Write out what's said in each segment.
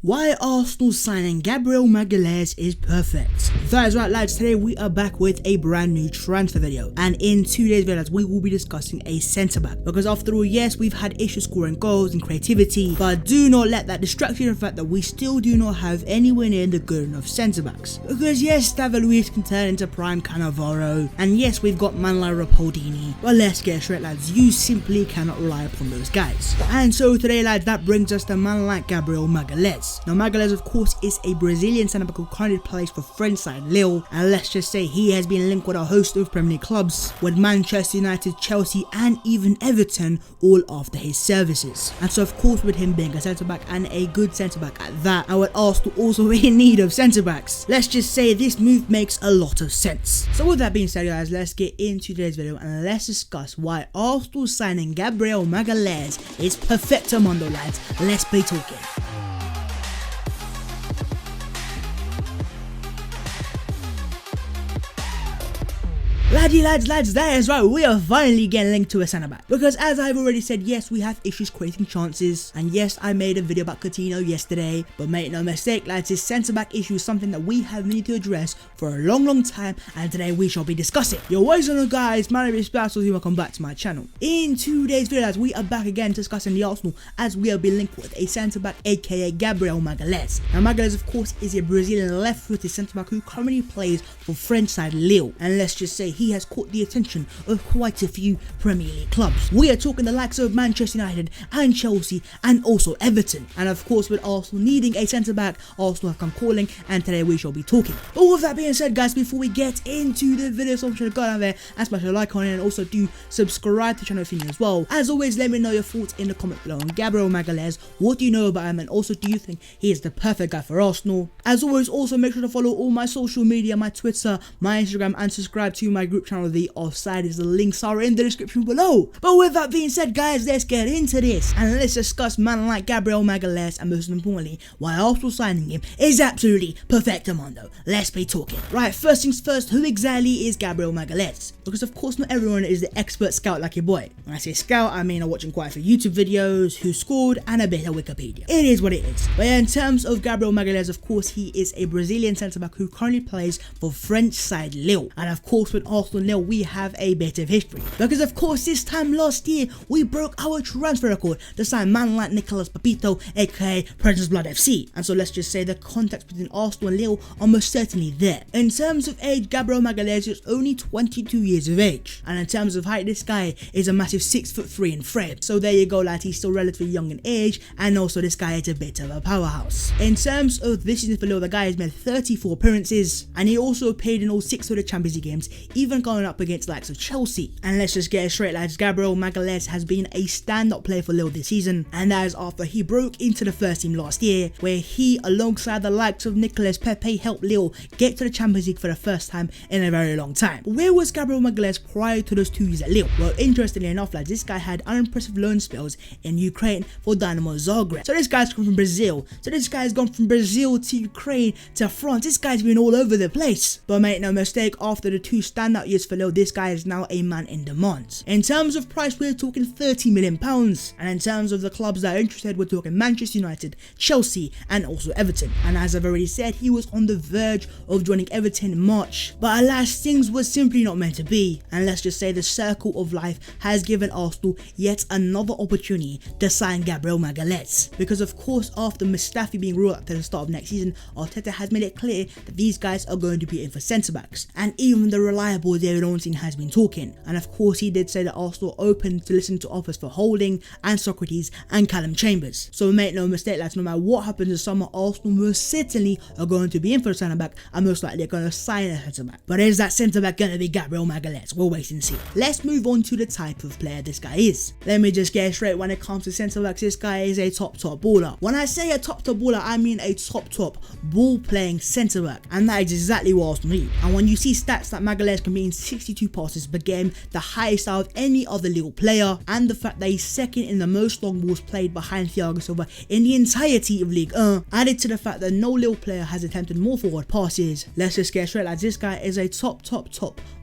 Why Arsenal signing Gabriel Magalhaes is perfect. That is right, lads, today we are back with a brand new transfer video, and in today's video lads, we will be discussing a centre back, because after all, yes, we've had issues scoring goals and creativity, but do not let that distract you from the fact that we still do not have anywhere near the good enough centre backs. Because yes, David Luiz can turn into prime Cannavaro, and yes, we've got man like Rapoldini, but let's get straight lads, you simply cannot rely upon those guys. And so today lads, that brings us to man like Gabriel Magalhaes. Now Magalhaes of course is a Brazilian centre back who currently plays for French side Lille, and let's just say he has been linked with a host of Premier League clubs, with Manchester United, Chelsea and even Everton all after his services. And so of course, with him being a centre back and a good centre back at that, and with Arsenal also in need of centre backs, let's just say this move makes a lot of sense. So with that being said guys, let's get into today's video and let's discuss why Arsenal signing Gabriel Magalhaes is perfecto mundo lads. Let's be talking. Lads, that is right, we are finally getting linked to a centre back. Because as I've already said, yes, we have issues creating chances, and yes, I made a video about Coutinho yesterday, but make no mistake lads, this centre back issue is something that we have needed to address for a long time, and today we shall be discussing. Yo, what is on guys, my name is Special, welcome back to my channel. In today's video lads, we are back again discussing the Arsenal, as we have been linked with a centre back aka Gabriel Magalhaes. Now Magalhaes of course is a Brazilian left-footed centre back who currently plays for French side Lille, and let's just say he has caught the attention of quite a few Premier League clubs. We are talking the likes of Manchester United and Chelsea and also Everton, and of course with Arsenal needing a centre back, Arsenal have come calling, and today we shall be talking. But with that being said guys, before we get into the video, so make sure to go down there and smash a like on it, and also do subscribe to the channel if you're new as well. As always, let me know your thoughts in the comment below on Gabriel Magalhaes. What do you know about him, and also do you think he is the perfect guy for Arsenal? As always, also make sure to follow all my social media, my Twitter, my Instagram, and subscribe to my group channel The Offsiders. The links are in the description below. But with that being said guys, let's get into this and let's discuss man like Gabriel Magalhaes, and most importantly why Arsenal signing him is absolutely perfecto mundo. Let's be talking. Right, first things first, who exactly is Gabriel Magalhaes? Because of course not everyone is the expert scout like your boy. When I say scout, I mean I'm watching quite a few YouTube videos, who scored, and a bit of Wikipedia. It is what it is. But yeah, in terms of Gabriel Magalhaes, of course he is a Brazilian centre back who currently plays for French side Lille, and of course with Arsenal Lille we have a bit of history, because of course this time last year we broke our transfer record to sign man like Nicolas Papito aka Princess Blood FC, and so let's just say the contacts between Arsenal and Lille are most certainly there. In terms of age, Gabriel Magalhaes is only 22 years of age, and in terms of height, this guy is a massive 6'3" in frame, so there you go lads, he's still relatively young in age, and also this guy is a bit of a powerhouse. In terms of this season for Lille, the guy has made 34 appearances, and he also played in all 6 of the Champions League games, even going up against likes of Chelsea. And let's just get it straight lads, Gabriel Magalhaes has been a stand-up player for Lille this season, and that is after he broke into the first team last year, where he alongside the likes of Nicolas Pepe helped Lille get to the Champions League for the first time in a very long time. But where was Gabriel Magalhaes prior to those 2 years at Lille? Well, interestingly enough lads, this guy had unimpressive loan spells in Ukraine for Dynamo Zagreb. So this guy's come from Brazil, so this guy's gone from Brazil to Ukraine to France. This guy's been all over the place. But make no mistake, after the 2 standout years for Lille, this guy is now a man in demand. In terms of price, we're talking £30 million, and in terms of the clubs that are interested, we're talking Manchester United, Chelsea and also Everton. And as I've already said, he was on the verge of joining Everton in March, but alas, things were simply not meant to be, and let's just say the circle of life has given Arsenal yet another opportunity to sign Gabriel Magalhaes, because of course after Mustafi being ruled out at the start of next season, Arteta has made it clear that these guys are going to be in for centre backs, and even the reliable David Ornstein has been talking, and of course he did say that Arsenal open to listen to offers for Holding and Socrates and Callum Chambers. So make no mistake lads, no matter what happens this summer, Arsenal most certainly are going to be in for a centre back, and most likely are going to sign a centre back. But is that centre back going to be Gabriel Magalhaes? We'll wait and see. Let's move on to the type of player this guy is. Let me just get straight, when it comes to centre backs, this guy is a top baller. When I say a top baller, I mean a top ball playing centre back, and that is exactly what Arsenal need. And when you see stats that Magalhaes can be completing 62 passes per game, the highest out of any other Lille player, and the fact that he's second in the most long balls played behind Thiago Silva in the entirety of Ligue 1, added to the fact that no Lille player has attempted more forward passes. Let's just get straight, lads. This guy is a top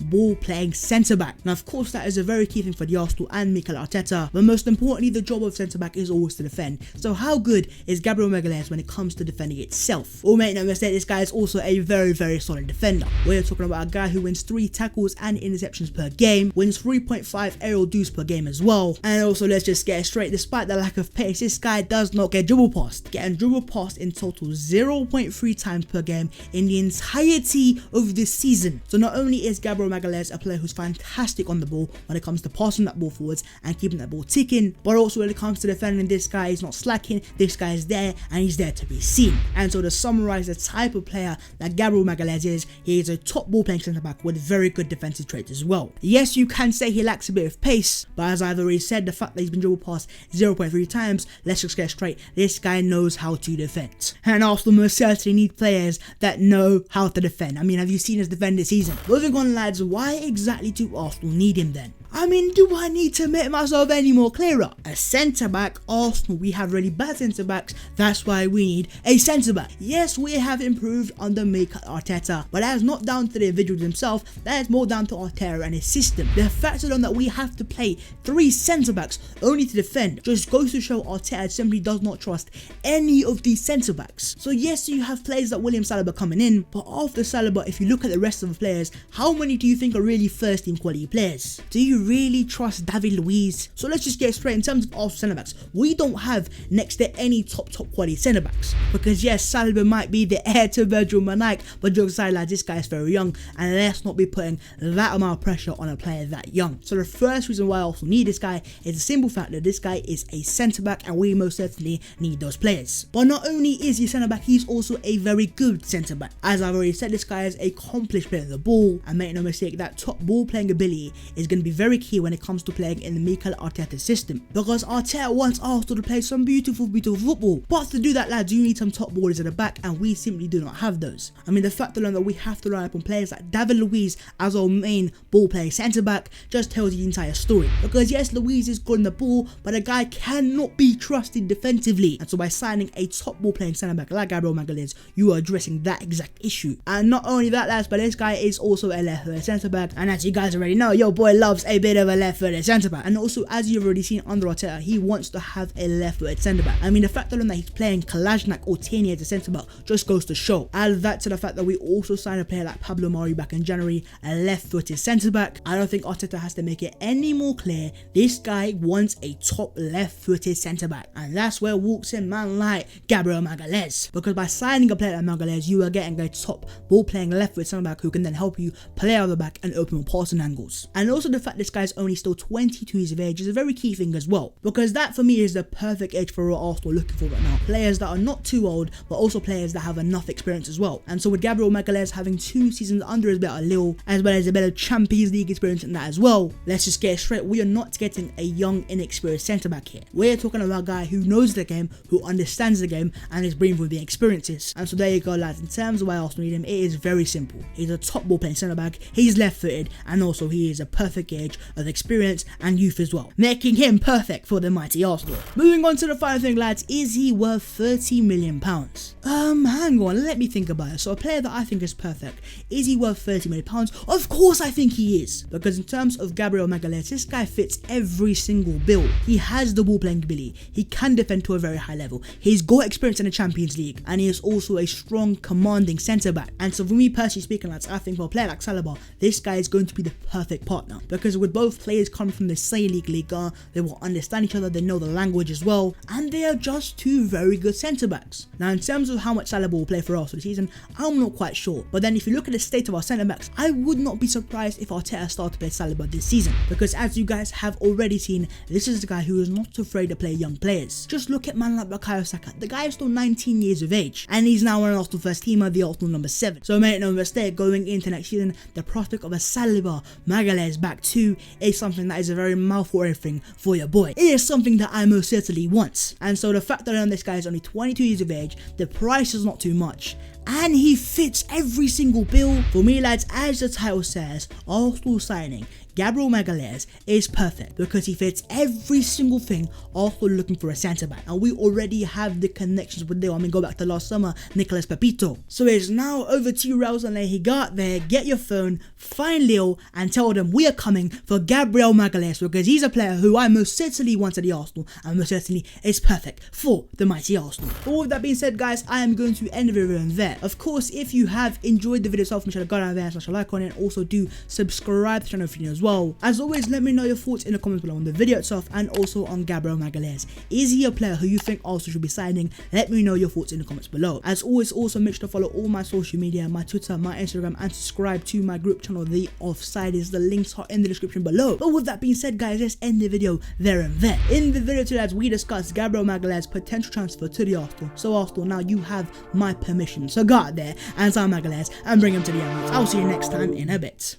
ball playing centre back. Now of course that is a very key thing for the Arsenal and Mikel Arteta, but most importantly the job of centre back is always to defend. So how good is Gabriel Magalhaes when it comes to defending itself? Well, make no mistake, this guy is also a very solid defender. We're talking about a guy who wins 3 tackles and interceptions per game, wins 3.5 aerial duels per game as well, and also let's just get it straight, despite the lack of pace, this guy does not get dribble passed, getting dribble passed in total 0.3 times per game in the entirety of this season. So not only is Gabriel Magalhaes a player who's fantastic on the ball when it comes to passing that ball forwards and keeping that ball ticking, but also when it comes to defending, this guy is not slacking, this guy is there and he's there to be seen. And so to summarize the type of player that Gabriel Magalhaes is, he is a top ball playing centre back with very good defensive traits as well. Yes, you can say he lacks a bit of pace, but as I've already said, the fact that he's been dribble passed 0.3 times, let's just get straight, this guy knows how to defend. And Arsenal most certainly need players that know how to defend. I mean, have you seen us defend this season? Moving on, lads, why exactly do Arsenal need him then? I mean, do I need to make myself any more clearer? A centre back, Arsenal, we have really bad centre backs, that's why we need a centre back. Yes, we have improved under Mikel Arteta, but that is not down to the individual himself, that is more down to Arteta and his system. The fact alone that we have to play 3 centre backs only to defend just goes to show Arteta simply does not trust any of these centre backs. So yes, you have players like William Saliba coming in, but after Saliba, if you look at the rest of the players, how many do you think are really first team quality players? Do you really trust David Luiz? So let's just get straight, in terms of Arsenal centre backs, we don't have next to any top quality centre backs, because yes, Saliba might be the heir to Virgil van Dijk, but jokes aside, lads, this guy is very young and let's not be putting that amount of pressure on a player that young. So the first reason why I also need this guy is the simple fact that this guy is a centre back and we most certainly need those players. But not only is he centre back, he's also a very good centre back. As I've already said, this guy is a accomplished player of the ball, and make no mistake, that top ball playing ability is going to be very key when it comes to playing in the Mikel Arteta system, because Arteta wants Arsenal to play some beautiful football, but to do that, lads, you need some top ballers at the back and we simply do not have those. I mean, the fact alone that we have to rely upon players like David Luiz as our main ball playing centre back just tells you the entire story, because yes, Luiz is good on the ball, but the guy cannot be trusted defensively, and so by signing a top ball playing centre back like Gabriel Magalhaes, you are addressing that exact issue. And not only that, lads, but this guy is also a left-footed centre back, and as you guys already know, your boy loves a bit of a left-footed centre back, and also as you've already seen under Arteta, he wants to have a left-footed centre back. I mean, the fact alone that he's playing Kolasinac or Tierney as a centre back just goes to show. Add that to the fact that we also signed a player like Pablo Mari back in January, a left-footed centre back. I don't think Arteta has to make it any more clear, this guy wants a top left-footed centre back, and that's where walks in man like Gabriel Magalhaes, because by signing a player like Magalhaes, you are getting a top ball playing left-footed centre back who can then help you play out of the back and open more passing angles. And also the fact this guy's only still 22 years of age is a very key thing as well, because that for me is the perfect age for what Arsenal looking for right now. Players that are not too old, but also players that have enough experience as well. And so with Gabriel Magalhaes having 2 seasons under his belt at Lille, as well as a bit of Champions League experience in that as well, let's just get straight, we are not getting a young, inexperienced centre back here. We're talking about a guy who knows the game, who understands the game, and is bringing with the experiences. And so there you go, lads. In terms of why Arsenal need him, it is very simple. He's a top ball playing centre back, he's left footed, and also he is a perfect gauge of experience and youth as well, making him perfect for the mighty Arsenal. Moving on to the final thing, lads, is he worth £30 million? Hang on, let me think about it. So a player that I think is perfect, is he worth £30 million? Of course I think he is, because in terms of Gabriel Magalhaes, this guy fits every single bill. He has the ball playing ability, he can defend to a very high level, he's got experience in the Champions League, and he is also a strong, commanding centre back. And so for me personally speaking, lads, I think for a player like Saliba, this guy is going to be the perfect partner, because with both players coming from the same Ligue 1, they will understand each other, they know the language as well, and they are just 2 very good centre backs. Now in terms of how much Saliba will play for us this season, I'm not quite sure, but then if you look at the state of our centre backs, I would not be surprised if Arteta started to play Saliba this season, because as you guys have already seen, this is the guy who is not afraid to play young players. Just look at man like Bukayo Saka, the guy is still 19 years of age, and he's now an Arsenal first teamer, the Arsenal number 7. So make no mistake, going into next season, the prospect of a Saliba Magalhaes back 2 is something that is a very mouth-watering thing for your boy. It is something that I most certainly want. And so the fact that this guy is only 22 years of age, the price is not too much, and he fits every single bill. For me lads, as the title says, Arsenal signing Gabriel Magalhaes is perfect because he fits every single thing Arsenal looking for a centre back, and we already have the connections with Lille. I mean, go back to last summer, Nicolas Pepito. So it's now over to you, Rails, and he got there. Get your phone, find Lille, and tell them we are coming for Gabriel Magalhaes because he's a player who I most certainly want at the Arsenal, and most certainly is perfect for the mighty Arsenal. But with that being said, guys, I am going to end the video there. Of course, if you have enjoyed the video itself, make sure to go down there and smash a like on it. Also, do subscribe to the channel if you're new as well. As always, let me know your thoughts in the comments below on the video itself and also on Gabriel Magalhaes. Is he a player who you think Arsenal should be signing? Let me know your thoughts in the comments below. As always, also make sure to follow all my social media, my Twitter, my Instagram, and subscribe to my group channel, The Offsiders. The links are in the description below. But with that being said, guys, let's end the video there and there. In the video today, as we discussed Gabriel Magalhaes' potential transfer to the Arsenal. So Arsenal, now you have my permission. So go out there and sign Magalhaes and bring him to the Emirates. I'll see you next time in a bit.